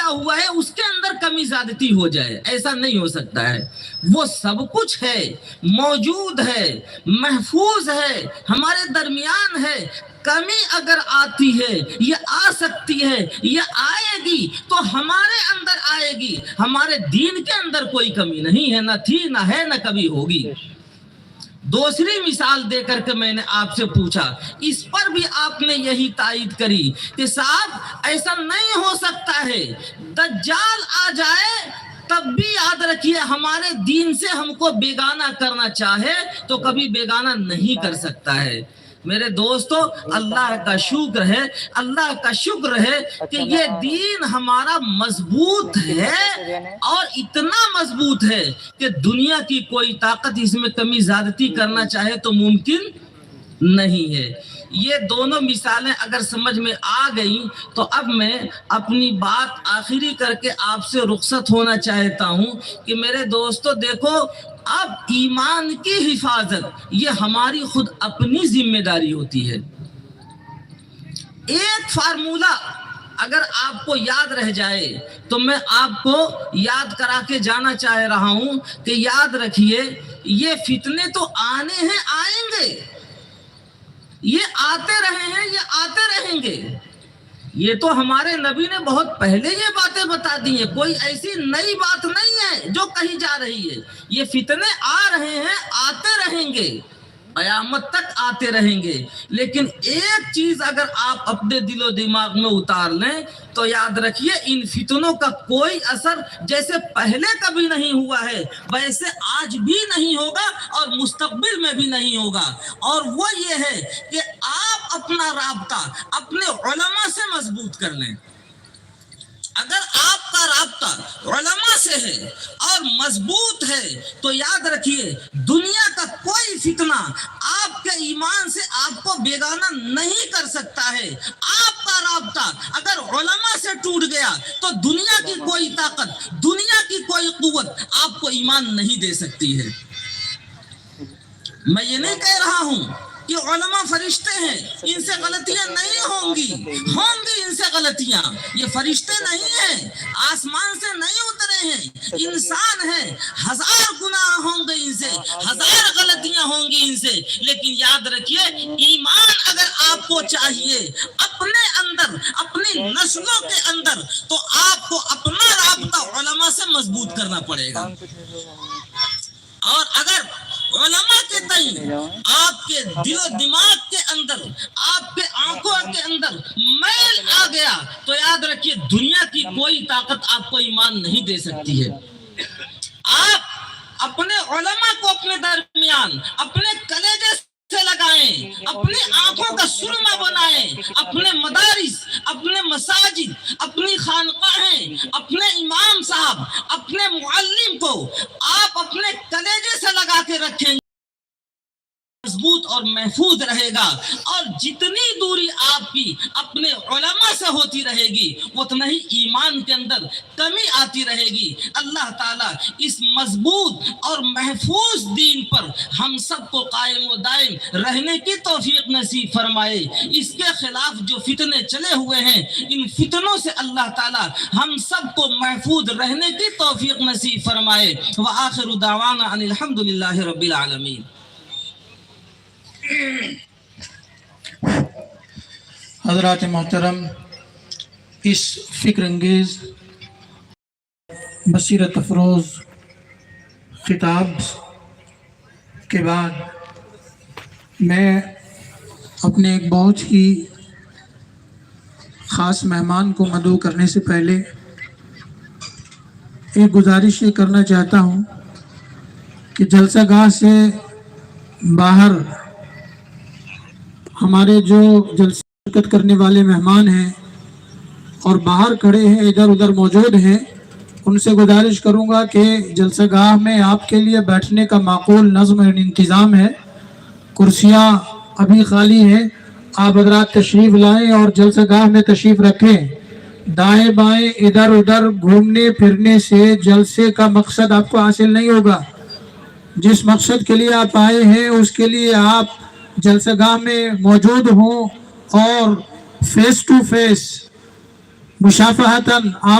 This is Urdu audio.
ہوا ہے اس کے اندر کمی زیادتی ہو جائے، ایسا نہیں ہو سکتا ہے۔ وہ سب کچھ ہے، موجود ہے، محفوظ ہے، ہمارے درمیان ہے۔ کمی اگر آتی ہے، یہ آ سکتی ہے، یہ آئے گی تو ہمارے اندر آئے گی۔ ہمارے دین کے اندر کوئی کمی نہیں ہے، نہ تھی، نہ ہے، نہ کبھی ہوگی۔ دوسری مثال دے کر کے میں نے آپ سے پوچھا، اس پر بھی آپ نے یہی تائید کری کہ صاحب ایسا نہیں ہو سکتا ہے، دجال آ جائے تب بھی یاد رکھیے ہمارے دین سے ہم کو بیگانہ کرنا چاہے تو کبھی بیگانہ نہیں کر سکتا ہے۔ میرے دوستو، اللہ کا شکر ہے، اللہ کا شکر ہے کہ یہ دین ہمارا مضبوط ہے، اور اتنا مضبوط ہے کہ دنیا کی کوئی طاقت اس میں کمی زیادتی کرنا چاہے تو ممکن نہیں ہے۔ یہ دونوں مثالیں اگر سمجھ میں آ گئیں تو اب میں اپنی بات آخری کر کے آپ سے رخصت ہونا چاہتا ہوں کہ میرے دوستو دیکھو، اب ایمان کی حفاظت یہ ہماری خود اپنی ذمہ داری ہوتی ہے۔ ایک فارمولہ اگر آپ کو یاد رہ جائے تو میں آپ کو یاد کرا کے جانا چاہ رہا ہوں کہ یاد رکھیے، یہ فتنے تو آنے ہیں، آئیں گے، یہ آتے رہے ہیں، یہ آتے رہیں گے۔ یہ تو ہمارے نبی نے بہت پہلے یہ باتیں بتا دی ہیں، کوئی ایسی نئی بات نہیں ہے جو کہی جا رہی ہے۔ یہ فتنے آ رہے ہیں، آتے رہیں گے، قیامت تک آتے رہیں گے۔ لیکن ایک چیز اگر آپ اپنے دل و دماغ میں اتار لیں تو یاد رکھیے، ان فتنوں کا کوئی اثر جیسے پہلے کبھی نہیں ہوا ہے ویسے آج بھی نہیں ہوگا اور مستقبل میں بھی نہیں ہوگا۔ اور وہ یہ ہے کہ آپ اپنا رابطہ اپنے علماء سے مضبوط کر لیں۔ اگر آپ کا رابطہ علماء سے ہے اور مضبوط ہے تو یاد رکھیے، دنیا کا کوئی فتنہ آپ کے ایمان سے آپ کو بیگانہ نہیں کر سکتا ہے۔ آپ کا رابطہ اگر علماء سے ٹوٹ گیا تو دنیا کی کوئی طاقت، دنیا کی کوئی قوت آپ کو ایمان نہیں دے سکتی ہے۔ میں یہ نہیں کہہ رہا ہوں کہ علماء فرشتے ہیں، ان سے غلطیاں نہیں ہوں گی ان سے غلطیاں۔ یہ فرشتے نہیں ہیں، آسمان سے نہیں اترے ہیں، انسان ہیں، ہزار گناہ ہوں گے ان سے، ہزار غلطیاں ہوں گی ان سے۔ لیکن یاد رکھیے، ایمان اگر آپ کو چاہیے اپنے اندر، اپنی نسلوں کے اندر، تو آپ کو اپنا رابطہ علماء سے مضبوط کرنا پڑے گا۔ اور اگر علماء کے تئیں آپ کے دل و دماغ کے اندر، آپ کے آنکھوں کے اندر میل آ گیا تو یاد رکھیے، دنیا کی کوئی طاقت آپ کو ایمان نہیں دے سکتی ہے۔ آپ اپنے علماء کو اپنے درمیان، اپنے کلیجے سے لگائیں، اپنی آنکھوں کا سرما بنائیں، اپنے مدارس، اپنے مساجد، اپنی خانقاہیں، اپنے امام صاحب، اپنے معلم کو آپ اپنے کلیجے سے لگا کے رکھیں، مضبوط اور محفوظ رہے گا۔ اور جتنی دوری آپ کی اپنے علماء سے ہوتی رہے گی اتنا ہی ایمان کے اندر کمی آتی رہے گی۔ اللہ تعالیٰ اس مضبوط اور محفوظ دین پر ہم سب کو قائم و دائم رہنے کی توفیق نصیب فرمائے۔ اس کے خلاف جو فتنے چلے ہوئے ہیں، ان فتنوں سے اللہ تعالیٰ ہم سب کو محفوظ رہنے کی توفیق نصیب فرمائے۔ وآخر دعوانا ان الحمدللہ رب العالمین۔ حضرات محترم، اس فکر انگیز بصیرت افروز خطاب کے بعد میں اپنے ایک بہت ہی خاص مہمان کو مدعو کرنے سے پہلے ایک گزارش یہ کرنا چاہتا ہوں کہ جلسہ گاہ سے باہر ہمارے جو جلسہ شرکت کرنے والے مہمان ہیں اور باہر کھڑے ہیں، ادھر ادھر موجود ہیں، ان سے گزارش کروں گا کہ جلسہ گاہ میں آپ کے لیے بیٹھنے کا معقول نظم و انتظام ہے۔ کرسیاں ابھی خالی ہیں، آپ حضرات تشریف لائیں اور جلسہ گاہ میں تشریف رکھیں۔ دائیں بائیں ادھر ادھر گھومنے پھرنے سے جلسے کا مقصد آپ کو حاصل نہیں ہوگا۔ جس مقصد کے لیے آپ آئے ہیں اس کے لیے آپ جلسہ گاہ میں موجود ہوں اور فیس ٹو فیس مشافہتاً آپ